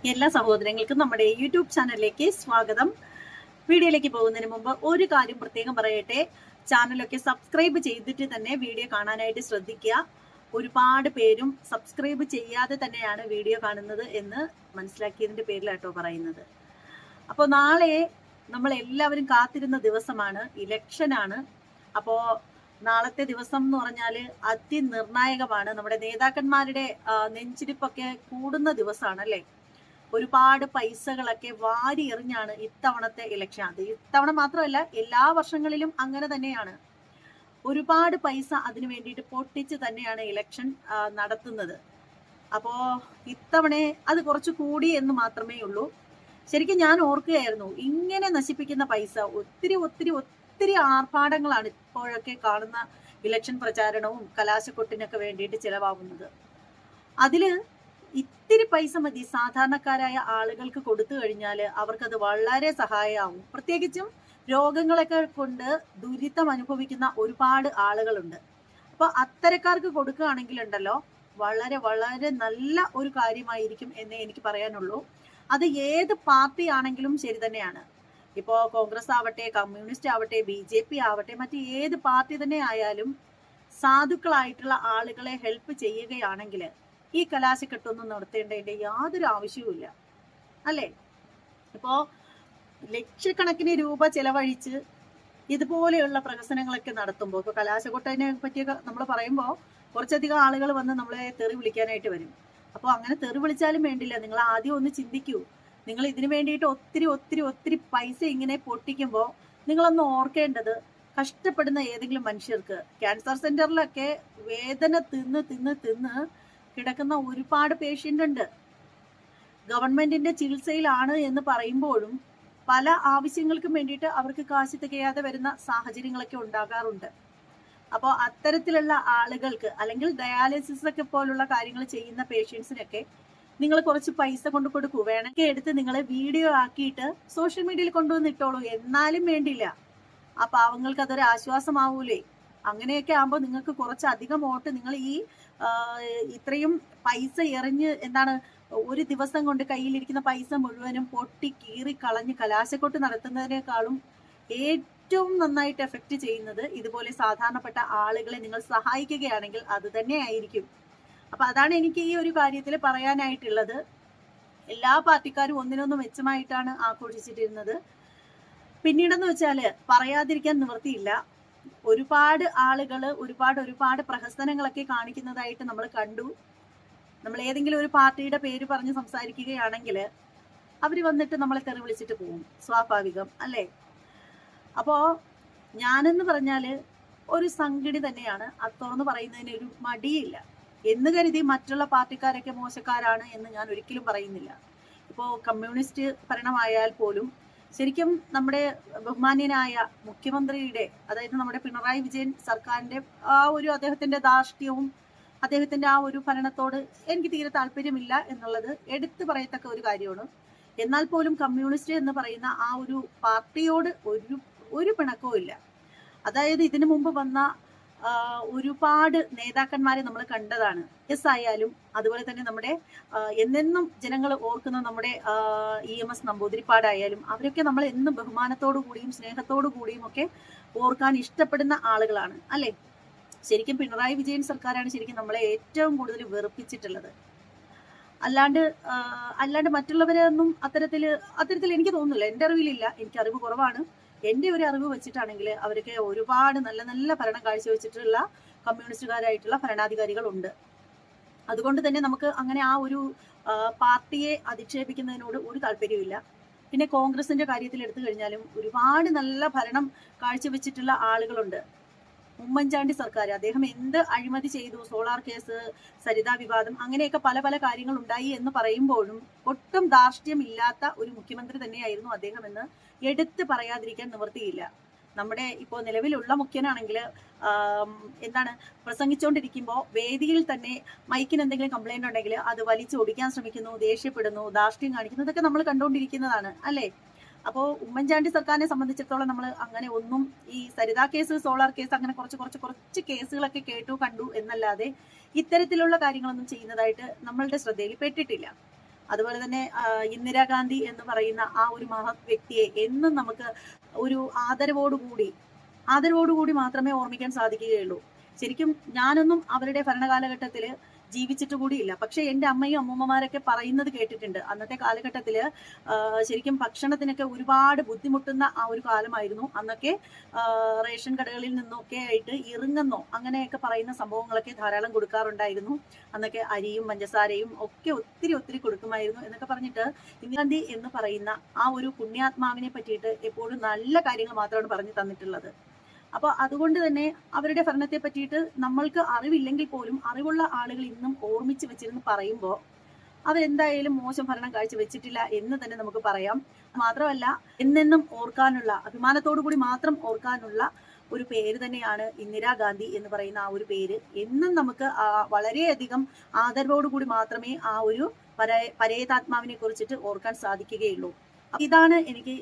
എല്ലാ സഹോദരങ്ങൾക്കും നമ്മുടെ യൂട്യൂബ് ചാനലിലേക്ക് സ്വാഗതം. വീഡിയോയിലേക്ക് പോകുന്നതിന് മുമ്പ് ഒരു കാര്യം പ്രത്യേകം പറയട്ടെ. ചാനലൊക്കെ സബ്സ്ക്രൈബ് ചെയ്തിട്ട് തന്നെ വീഡിയോ കാണാനായിട്ട് ശ്രദ്ധിക്കുക. ഒരുപാട് പേരും സബ്സ്ക്രൈബ് ചെയ്യാതെ തന്നെയാണ് വീഡിയോ കാണുന്നത് എന്ന് മനസ്സിലാക്കിയതിന്റെ പേരിലാട്ടോ പറയുന്നത്. അപ്പോൾ നാളെ നമ്മൾ എല്ലാവരും കാത്തിരുന്ന ദിവസമാണ്, ഇലക്ഷനാണ്. അപ്പോൾ നാളത്തെ ദിവസം എന്ന് പറഞ്ഞാൽ അതിനിർണായകമാണ്. നമ്മുടെ നേതാക്കന്മാരുടെ നെഞ്ചിരിപ്പൊക്കെ കൂടുന്ന ദിവസമാണ് അല്ലേ. ഒരുപാട് പൈസകളൊക്കെ വാരി എറിഞ്ഞാണ് ഇത്തവണത്തെ ഇലക്ഷൻ. അത് ഇത്തവണ മാത്രമല്ല, എല്ലാ വർഷങ്ങളിലും അങ്ങനെ തന്നെയാണ്. ഒരുപാട് പൈസ അതിനു വേണ്ടിയിട്ട് പൊട്ടിച്ച് തന്നെയാണ് ഇലക്ഷൻ നടത്തുന്നത്. അപ്പോ ഇത്തവണ അത് കുറച്ച് കൂടി എന്ന് മാത്രമേ ഉള്ളൂ. ശരിക്കും ഞാൻ ഓർക്കുകയായിരുന്നു, ഇങ്ങനെ നശിപ്പിക്കുന്ന പൈസ ഒത്തിരി ഒത്തിരി ഒത്തിരി ആർഭാടങ്ങളാണ് ഇപ്പോഴൊക്കെ കാണുന്ന ഇലക്ഷൻ പ്രചാരണവും കലാശക്കൊട്ടിനൊക്കെ വേണ്ടിയിട്ട് ചിലവാകുന്നത്. അതില് ഇത്തിരി പൈസ മതി സാധാരണക്കാരായ ആളുകൾക്ക് കൊടുത്തു കഴിഞ്ഞാൽ അവർക്കത് വളരെ സഹായമാവും. പ്രത്യേകിച്ചും രോഗങ്ങളൊക്കെ കൊണ്ട് ദുരിതം അനുഭവിക്കുന്ന ഒരുപാട് ആളുകളുണ്ട്. അപ്പൊ അത്തരക്കാർക്ക് കൊടുക്കുകയാണെങ്കിൽ ഉണ്ടല്ലോ, വളരെ വളരെ നല്ല ഒരു കാര്യമായിരിക്കും എന്നേ എനിക്ക് പറയാനുള്ളൂ. അത് ഏത് പാർട്ടി ആണെങ്കിലും ശരി തന്നെയാണ്. ഇപ്പോ കോൺഗ്രസ് ആവട്ടെ, കമ്മ്യൂണിസ്റ്റ് ആവട്ടെ, BJP ആവട്ടെ, മറ്റ് ഏത് പാർട്ടി തന്നെ ആയാലും സാധുക്കളായിട്ടുള്ള ആളുകളെ ഹെൽപ്പ് ചെയ്യുകയാണെങ്കിൽ ഈ കലാശക്കെട്ടൊന്നും നടത്തേണ്ടതിന്റെ യാതൊരു ആവശ്യവുമില്ല അല്ലേ. ഇപ്പോ ലക്ഷക്കണക്കിന് രൂപ ചെലവഴിച്ച് ഇതുപോലെയുള്ള പ്രഹസനങ്ങളൊക്കെ നടത്തുമ്പോൾ, ഇപ്പൊ കലാശക്കൊട്ടതിനെ പറ്റിയൊക്കെ നമ്മൾ പറയുമ്പോൾ കുറച്ചധികം ആളുകൾ വന്ന് നമ്മളെ തെറി വിളിക്കാനായിട്ട് വരും. അപ്പോൾ അങ്ങനെ തെറി വിളിച്ചാലും വേണ്ടില്ല, നിങ്ങൾ ആദ്യം ഒന്ന് ചിന്തിക്കൂ. നിങ്ങൾ ഇതിനു വേണ്ടിയിട്ട് ഒത്തിരി ഒത്തിരി ഒത്തിരി പൈസ ഇങ്ങനെ പൊട്ടിക്കുമ്പോൾ നിങ്ങളൊന്ന് ഓർക്കേണ്ടത്, കഷ്ടപ്പെടുന്ന ഏതെങ്കിലും മനുഷ്യർക്ക് ക്യാൻസർ സെന്ററിലൊക്കെ വേദന തിന്ന് തിന്ന് തിന്ന് കിടക്കുന്ന ഒരുപാട് പേഷ്യന്റ് ഉണ്ട്. ഗവൺമെന്റിന്റെ ചികിത്സയിലാണ് എന്ന് പറയുമ്പോഴും പല ആവശ്യങ്ങൾക്കും വേണ്ടിയിട്ട് അവർക്ക് കാശ് തികയാതെ വരുന്ന സാഹചര്യങ്ങളൊക്കെ ഉണ്ടാകാറുണ്ട്. അപ്പോൾ അത്തരത്തിലുള്ള ആളുകൾക്ക്, അല്ലെങ്കിൽ ഡയാലിസിസ് ഒക്കെ പോലുള്ള കാര്യങ്ങൾ ചെയ്യുന്ന പേഷ്യൻസിനൊക്കെ നിങ്ങൾ കുറച്ച് പൈസ കൊണ്ട് കൊടുക്കൂ. വേണമെങ്കിൽ എടുത്ത് നിങ്ങൾ വീഡിയോ ആക്കിയിട്ട് സോഷ്യൽ മീഡിയയിൽ കൊണ്ടുവന്നിട്ടോളൂ, എന്നാലും വേണ്ടില്ല. ആ പാവങ്ങൾക്ക് അതൊരു ആശ്വാസമാവൂലേ. അങ്ങനെയൊക്കെ ആകുമ്പോൾ നിങ്ങൾക്ക് കുറച്ചധികം വോട്ട്, നിങ്ങൾ ഈ ഇത്രയും പൈസ എറിഞ്ഞ് എന്താണ് ഒരു ദിവസം കൊണ്ട് കയ്യിലിരിക്കുന്ന പൈസ മുഴുവനും പൊട്ടി കീറി കളഞ്ഞ് കലാശക്കൊട്ട് നടത്തുന്നതിനേക്കാളും ഏറ്റവും നന്നായിട്ട് എഫക്റ്റ് ചെയ്യുന്നത് ഇതുപോലെ സാധാരണപ്പെട്ട ആളുകളെ നിങ്ങൾ സഹായിക്കുകയാണെങ്കിൽ അത് തന്നെ ആയിരിക്കും. അപ്പൊ അതാണ് എനിക്ക് ഈ ഒരു കാര്യത്തിൽ പറയാനായിട്ടുള്ളത്. എല്ലാ പാർട്ടിക്കാരും ഒന്നിനൊന്ന് മെച്ചമായിട്ടാണ് ആഘോഷിച്ചിട്ടിരുന്നത്. പിന്നീടെന്ന് വെച്ചാല് പറയാതിരിക്കാൻ നിവൃത്തിയില്ല, ഒരുപാട് ആളുകൾ ഒരുപാട് പ്രഹസനങ്ങളൊക്കെ കാണിക്കുന്നതായിട്ട് നമ്മൾ കണ്ടു. നമ്മൾ ഏതെങ്കിലും ഒരു പാർട്ടിയുടെ പേര് പറഞ്ഞ് സംസാരിക്കുകയാണെങ്കിൽ അവര് വന്നിട്ട് നമ്മളെ തെറി വിളിച്ചിട്ട് പോകും, സ്വാഭാവികം അല്ലേ. അപ്പോ ഞാനെന്ന് പറഞ്ഞാല് ഒരു സംഘടി തന്നെയാണ്, അത് തുറന്നു പറയുന്നതിന് ഒരു മടിയില്ല എന്ന് കരുതി മറ്റുള്ള പാർട്ടിക്കാരൊക്കെ മോശക്കാരാണ് എന്ന് ഞാൻ ഒരിക്കലും പറയുന്നില്ല. ഇപ്പോ കമ്മ്യൂണിസ്റ്റ് ഭരണമായാൽ പോലും ശരിക്കും നമ്മുടെ ബഹുമാന്യനായ മുഖ്യമന്ത്രിയുടെ, അതായത് നമ്മുടെ പിണറായി വിജയൻ സർക്കാരിന്റെ ആ ഒരു അദ്ദേഹത്തിന്റെ ധാർഷ്ട്യവും അദ്ദേഹത്തിന്റെ ആ ഒരു ഭരണത്തോട് എനിക്ക് തീരെ താല്പര്യമില്ല എന്നുള്ളത് എടുത്തു പറയത്തക്ക ഒരു കാര്യമാണ്. എന്നാൽ പോലും കമ്മ്യൂണിസ്റ്റ് എന്ന് പറയുന്ന ആ ഒരു പാർട്ടിയോട് ഒരു പിണക്കവും ഇല്ല. അതായത് ഇതിനു മുമ്പ് വന്ന ഒരുപാട് നേതാക്കന്മാരെ നമ്മൾ കണ്ടതാണ്. എസ് ആയാലും അതുപോലെ തന്നെ നമ്മുടെ എന്നെന്നും ജനങ്ങൾ ഓർക്കുന്ന നമ്മുടെ EMS നമ്പൂതിരിപ്പാടായാലും അവരൊക്കെ നമ്മൾ എന്നും ബഹുമാനത്തോടു കൂടിയും സ്നേഹത്തോടു കൂടിയും ഒക്കെ ഓർക്കാൻ ഇഷ്ടപ്പെടുന്ന ആളുകളാണ് അല്ലെ. ശരിക്കും പിണറായി വിജയൻ സർക്കാരാണ് ശരിക്കും നമ്മളെ ഏറ്റവും കൂടുതൽ വെറുപ്പിച്ചിട്ടുള്ളത്. അല്ലാണ്ട് മറ്റുള്ളവരെ ഒന്നും അത്തരത്തിൽ എനിക്ക് തോന്നുന്നില്ല. എൻ്റെ അറിവിലില്ല, എനിക്ക് അറിവ് കുറവാണ്. എൻ്റെ ഒരു അറിവ് വെച്ചിട്ടാണെങ്കിൽ അവരൊക്കെ ഒരുപാട് നല്ല നല്ല ഭരണം കാഴ്ചവെച്ചിട്ടുള്ള കമ്മ്യൂണിസ്റ്റുകാരായിട്ടുള്ള ഭരണാധികാരികളുണ്ട്. അതുകൊണ്ട് തന്നെ നമുക്ക് അങ്ങനെ ആ ഒരു പാർട്ടിയെ അധിക്ഷേപിക്കുന്നതിനോട് ഒരു താല്പര്യമില്ല. പിന്നെ കോൺഗ്രസിന്റെ കാര്യത്തിൽ എടുത്തു കഴിഞ്ഞാലും ഒരുപാട് നല്ല ഭരണം കാഴ്ചവെച്ചിട്ടുള്ള ആളുകളുണ്ട്. ഉമ്മൻചാണ്ടി സർക്കാർ, അദ്ദേഹം എന്ത് അഴിമതി ചെയ്തു, സോളാർ കേസ്, സരിതാ വിവാദം, അങ്ങനെയൊക്കെ പല പല കാര്യങ്ങൾ ഉണ്ടായി എന്ന് പറയുമ്പോഴും ഒട്ടും ധാർഷ്ട്യമില്ലാത്ത ഒരു മുഖ്യമന്ത്രി തന്നെയായിരുന്നു അദ്ദേഹം എന്ന് എടുത്ത് പറയാതിരിക്കാൻ നിവൃത്തിയില്ല. നമ്മുടെ ഇപ്പോൾ നിലവിലുള്ള മുഖ്യനാണെങ്കിൽ എന്താണ് പ്രസംഗിച്ചുകൊണ്ടിരിക്കുമ്പോൾ വേദിയിൽ തന്നെ മൈക്കിന് എന്തെങ്കിലും കംപ്ലൈന്റ് ഉണ്ടെങ്കിൽ അത് വലിച്ചൊടിക്കാൻ ശ്രമിക്കുന്നു, ദേഷ്യപ്പെടുന്നു, ധാർഷ്ട്യം കാണിക്കുന്നു, ഇതൊക്കെ നമ്മൾ കണ്ടുകൊണ്ടിരിക്കുന്നതാണ് അല്ലേ. അപ്പോൾ ഉമ്മൻചാണ്ടി സർക്കാരിനെ സംബന്ധിച്ചിടത്തോളം നമ്മൾ അങ്ങനെ ഒന്നും, ഈ സരിതാ കേസ്, സോളാർ കേസ്, അങ്ങനെ കുറച്ച് കേസുകളൊക്കെ കേട്ടു കണ്ടു എന്നല്ലാതെ ഇത്തരത്തിലുള്ള കാര്യങ്ങളൊന്നും ചെയ്യുന്നതായിട്ട് നമ്മളുടെ ശ്രദ്ധയിൽ പെട്ടിട്ടില്ല. അതുപോലെ തന്നെ ഇന്ദിരാഗാന്ധി എന്ന് പറയുന്ന ആ ഒരു മഹത് വ്യക്തിയെ എന്നും നമുക്ക് ഒരു ആദരവോടുകൂടി മാത്രമേ ഓർമ്മിക്കാൻ സാധിക്കുകയുള്ളൂ. ശരിക്കും ഞാനൊന്നും അവരുടെ ഭരണകാലഘട്ടത്തിൽ ജീവിച്ചിട്ട് കൂടിയില്ല. പക്ഷെ എൻ്റെ അമ്മയും അമ്മൂമ്മമാരൊക്കെ പറയുന്നത് കേട്ടിട്ടുണ്ട്. അന്നത്തെ കാലഘട്ടത്തില് ശരിക്കും ഭക്ഷണത്തിനൊക്കെ ഒരുപാട് ബുദ്ധിമുട്ടുന്ന ആ ഒരു കാലമായിരുന്നു. അന്നൊക്കെ റേഷൻ കടകളിൽ നിന്നൊക്കെ ആയിട്ട് ഇറുങ്ങുന്നോ അങ്ങനെയൊക്കെ പറയുന്ന സംഭവങ്ങളൊക്കെ ധാരാളം കൊടുക്കാറുണ്ടായിരുന്നു. അന്നൊക്കെ അരിയും പഞ്ചസാരയും ഒക്കെ ഒത്തിരി കൊടുക്കുമായിരുന്നു എന്നൊക്കെ പറഞ്ഞിട്ട് ഇന്ദിരാഗാന്ധി എന്ന് പറയുന്ന ആ ഒരു പുണ്യാത്മാവിനെ പറ്റിയിട്ട് എപ്പോഴും നല്ല കാര്യങ്ങൾ മാത്രമാണ് പറഞ്ഞു തന്നിട്ടുള്ളത്. അപ്പൊ അതുകൊണ്ട് തന്നെ അവരുടെ ഭരണത്തെ പറ്റിയിട്ട് നമ്മൾക്ക് അറിവില്ലെങ്കിൽ പോലും അറിവുള്ള ആളുകൾ ഇന്നും ഓർമ്മിച്ച് വെച്ചിരുന്ന് പറയുമ്പോൾ അവരെന്തായാലും മോശം ഭരണം കാഴ്ചവെച്ചിട്ടില്ല എന്ന് തന്നെ നമുക്ക് പറയാം. മാത്രമല്ല എന്നെന്നും ഓർക്കാനുള്ള, അഭിമാനത്തോടു കൂടി മാത്രം ഓർക്കാനുള്ള ഒരു പേര് തന്നെയാണ് ഇന്ദിരാഗാന്ധി എന്ന് പറയുന്ന ആ ഒരു പേര്. എന്നും നമുക്ക് വളരെയധികം ആദരവോടുകൂടി മാത്രമേ ആ ഒരു പരേതാത്മാവിനെ കുറിച്ചിട്ട് ഓർക്കാൻ സാധിക്കുകയുള്ളൂ. ഇതാണ് എനിക്ക്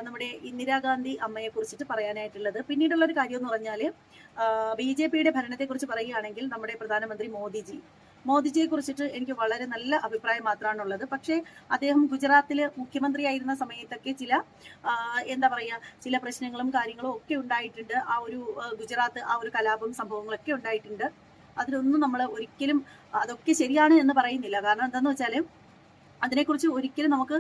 നമ്മുടെ ഇന്ദിരാഗാന്ധി അമ്മയെ കുറിച്ചിട്ട് പറയാനായിട്ടുള്ളത്. പിന്നീടുള്ള ഒരു കാര്യം എന്ന് പറഞ്ഞാല് BJPയുടെ ഭരണത്തെ കുറിച്ച് പറയുകയാണെങ്കിൽ നമ്മുടെ പ്രധാനമന്ത്രി മോദിജിയെ കുറിച്ചിട്ട് എനിക്ക് വളരെ നല്ല അഭിപ്രായം മാത്രമാണുള്ളത്. പക്ഷേ അദ്ദേഹം ഗുജറാത്തില് മുഖ്യമന്ത്രിയായിരുന്ന സമയത്തൊക്കെ ചില പ്രശ്നങ്ങളും കാര്യങ്ങളും ഒക്കെ ഉണ്ടായിട്ടുണ്ട്. ആ ഒരു ഗുജറാത്ത് ആ ഒരു കലാപം സംഭവങ്ങളൊക്കെ ഉണ്ടായിട്ടുണ്ട്. അതിലൊന്നും നമ്മൾ ഒരിക്കലും അതൊക്കെ ശരിയാണ് എന്ന് പറയുന്നില്ല. കാരണം എന്താന്ന് വെച്ചാല് അതിനെക്കുറിച്ച് ഒരിക്കലും നമുക്ക്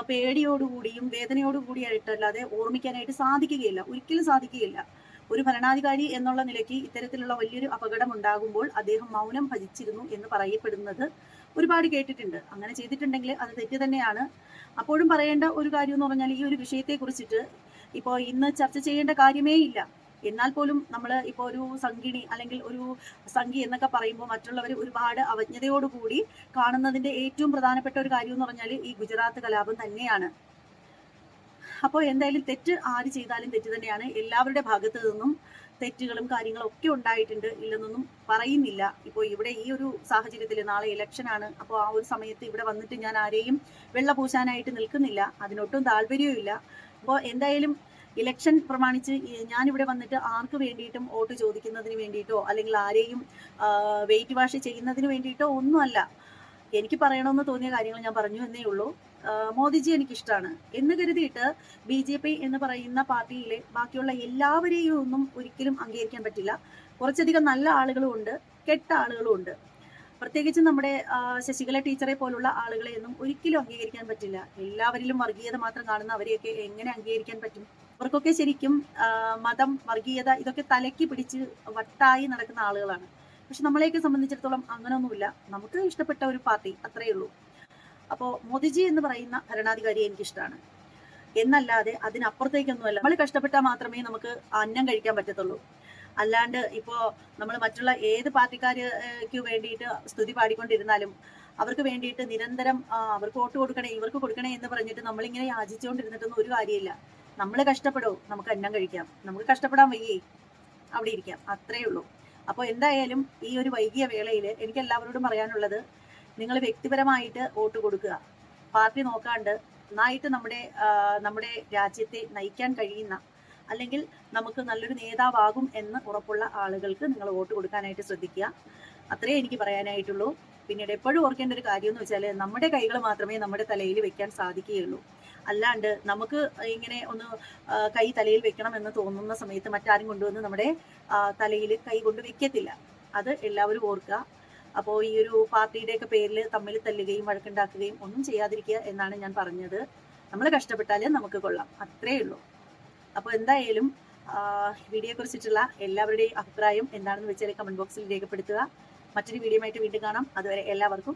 പേടിയോടുകൂടിയും വേദനയോടുകൂടിയായിട്ടല്ലാതെ ഓർമ്മിക്കാനായിട്ട് ഒരിക്കലും സാധിക്കുകയില്ല. ഒരു ഭരണാധികാരി എന്നുള്ള നിലയ്ക്ക് ഇത്തരത്തിലുള്ള വലിയൊരു അപകടം ഉണ്ടാകുമ്പോൾ അദ്ദേഹം മൗനം ഭജിച്ചിരുന്നു എന്ന് പറയപ്പെടുന്നത് ഒരുപാട് കേട്ടിട്ടുണ്ട്. അങ്ങനെ ചെയ്തിട്ടുണ്ടെങ്കിൽ അത് തെറ്റ് തന്നെയാണ്. അപ്പോഴും പറയേണ്ട ഒരു കാര്യം എന്ന് പറഞ്ഞാൽ ഈ ഒരു വിഷയത്തെ കുറിച്ചിട്ട് ഇപ്പോൾ ഇന്ന് ചർച്ച ചെയ്യേണ്ട കാര്യമേ ഇല്ല. എന്നാൽ പോലും നമ്മൾ ഇപ്പോൾ ഒരു സംഘിണി അല്ലെങ്കിൽ ഒരു സംഘി എന്നൊക്കെ പറയുമ്പോൾ മറ്റുള്ളവർ ഒരുപാട് അവജ്ഞതയോടുകൂടി കാണുന്നതിന്റെ ഏറ്റവും പ്രധാനപ്പെട്ട ഒരു കാര്യം എന്ന് പറഞ്ഞാൽ ഈ ഗുജറാത്ത് കലാപം തന്നെയാണ്. അപ്പോൾ എന്തായാലും തെറ്റ് ആര് ചെയ്താലും തെറ്റ് തന്നെയാണ്. എല്ലാവരുടെ ഭാഗത്ത് നിന്നും തെറ്റുകളും കാര്യങ്ങളും ഒക്കെ ഉണ്ടായിട്ടുണ്ട്, ഇല്ലെന്നൊന്നും പറയുന്നില്ല. ഇപ്പോൾ ഇവിടെ ഈ ഒരു സാഹചര്യത്തിൽ നാളെ ഇലക്ഷനാണ്. അപ്പോൾ ആ ഒരു സമയത്ത് ഇവിടെ വന്നിട്ട് ഞാൻ ആരെയും വെള്ള പൂശാനായിട്ട് നിൽക്കുന്നില്ല, അതിനൊട്ടും താല്പര്യവും ഇല്ല. അപ്പോൾ എന്തായാലും ഇലക്ഷൻ പ്രമാണിച്ച് ഞാനിവിടെ വന്നിട്ട് ആർക്ക് വേണ്ടിയിട്ടും വോട്ട് ചോദിക്കുന്നതിന് വേണ്ടിയിട്ടോ അല്ലെങ്കിൽ ആരെയും വെയിറ്റ് വാഷ് ചെയ്യുന്നതിന് വേണ്ടിയിട്ടോ ഒന്നുമല്ല. എനിക്ക് പറയണമെന്ന് തോന്നിയ കാര്യങ്ങൾ ഞാൻ പറഞ്ഞു എന്നേ ഉള്ളൂ. മോദിജി എനിക്കിഷ്ടമാണ് എന്ന് കരുതിയിട്ട് BJP എന്ന് പറയുന്ന പാർട്ടിയിലെ ബാക്കിയുള്ള എല്ലാവരെയും ഒന്നും ഒരിക്കലും അംഗീകരിക്കാൻ പറ്റില്ല. കുറച്ചധികം നല്ല ആളുകളും ഉണ്ട്, കെട്ട ആളുകളും ഉണ്ട്. പ്രത്യേകിച്ച് നമ്മുടെ ശശികല ടീച്ചറെ പോലുള്ള ആളുകളെ ഒന്നും ഒരിക്കലും അംഗീകരിക്കാൻ പറ്റില്ല. എല്ലാവരിലും വർഗീയത മാത്രം കാണുന്ന അവരെയൊക്കെ എങ്ങനെ അംഗീകരിക്കാൻ പറ്റും? അവർക്കൊക്കെ ശരിക്കും മതം, വർഗീയത ഇതൊക്കെ തലയ്ക്ക് പിടിച്ച് വട്ടായി നടക്കുന്ന ആളുകളാണ്. പക്ഷെ നമ്മളെയൊക്കെ സംബന്ധിച്ചിടത്തോളം അങ്ങനെയൊന്നുമില്ല. നമുക്ക് ഇഷ്ടപ്പെട്ട ഒരു പാർട്ടി, അത്രയേ ഉള്ളൂ. അപ്പോൾ മോദിജി എന്ന് പറയുന്ന ഭരണാധികാരിയെ എനിക്കിഷ്ടമാണ് എന്നല്ലാതെ അതിനപ്പുറത്തേക്കൊന്നുമല്ല. നമ്മൾ കഷ്ടപ്പെട്ടാൽ മാത്രമേ നമുക്ക് അന്നം കഴിക്കാൻ പറ്റത്തുള്ളൂ. അല്ലാണ്ട് ഇപ്പോ നമ്മൾ മറ്റുള്ള ഏത് പാർട്ടിക്കാർക്ക് വേണ്ടിയിട്ട് സ്തുതി പാടിക്കൊണ്ടിരുന്നാലും അവർക്ക് വേണ്ടിയിട്ട് നിരന്തരം അവർക്ക് വോട്ട് കൊടുക്കണേ, ഇവർക്ക് കൊടുക്കണേ എന്ന് പറഞ്ഞിട്ട് നമ്മളിങ്ങനെ യാചിച്ചുകൊണ്ടിരുന്നിട്ടൊന്നും ഒരു കാര്യമില്ല. നമ്മൾ കഷ്ടപ്പെടൂ, നമുക്ക് അന്നം കഴിക്കാം. നമുക്ക് കഷ്ടപ്പെടാൻ വയ്യേ, അവിടെ ഇരിക്കാം, അത്രേ ഉള്ളൂ. അപ്പോൾ എന്തായാലും ഈ ഒരു വൈകിയ വേളയിൽ എനിക്ക് എല്ലാവരോടും പറയാനുള്ളത്, നിങ്ങൾ വ്യക്തിപരമായിട്ട് വോട്ട് കൊടുക്കുക. പാർട്ടി നോക്കാണ്ട് നന്നായിട്ട് നമ്മുടെ രാജ്യത്തെ നയിക്കാൻ കഴിയുന്ന അല്ലെങ്കിൽ നമുക്ക് നല്ലൊരു നേതാവാകും എന്ന് ഉറപ്പുള്ള ആളുകൾക്ക് നിങ്ങൾ വോട്ട് കൊടുക്കാനായിട്ട് ശ്രദ്ധിക്കുക. അത്രേ എനിക്ക് പറയാനായിട്ടുള്ളൂ. പിന്നീട് എപ്പോഴും ഓർക്കേണ്ട ഒരു കാര്യം എന്ന് വെച്ചാൽ നമ്മുടെ കൈകൾ മാത്രമേ നമ്മുടെ തലയിൽ വെക്കാൻ സാധിക്കുകയുള്ളൂ. അല്ലാണ്ട് നമുക്ക് ഇങ്ങനെ ഒന്ന് കൈ തലയിൽ വെക്കണം എന്ന് തോന്നുന്ന സമയത്ത് മറ്റാരും കൊണ്ടുവന്ന് നമ്മുടെ തലയിൽ കൈ കൊണ്ട് വെക്കത്തില്ല. അത് എല്ലാവരും ഓർക്കുക. അപ്പോൾ ഈ ഒരു പാർട്ടിയുടെയൊക്കെ പേരിൽ തമ്മിൽ തല്ലുകയും വഴക്കുണ്ടാക്കുകയും ഒന്നും ചെയ്യാതിരിക്കുക എന്നാണ് ഞാൻ പറഞ്ഞത്. നമ്മൾ കഷ്ടപ്പെട്ടാലേ നമുക്ക് കൊള്ളാം, അത്രേ ഉള്ളൂ. അപ്പോൾ എന്തായാലും വീഡിയോയെ കുറിച്ചിട്ടുള്ള എല്ലാവരുടെയും അഭിപ്രായം എന്താണെന്ന് വെച്ചാൽ കമന്റ് ബോക്സിൽ രേഖപ്പെടുത്തുക. മറ്റൊരു വീഡിയോ ആയിട്ട് വീണ്ടും കാണാം. അതുവരെ എല്ലാവർക്കും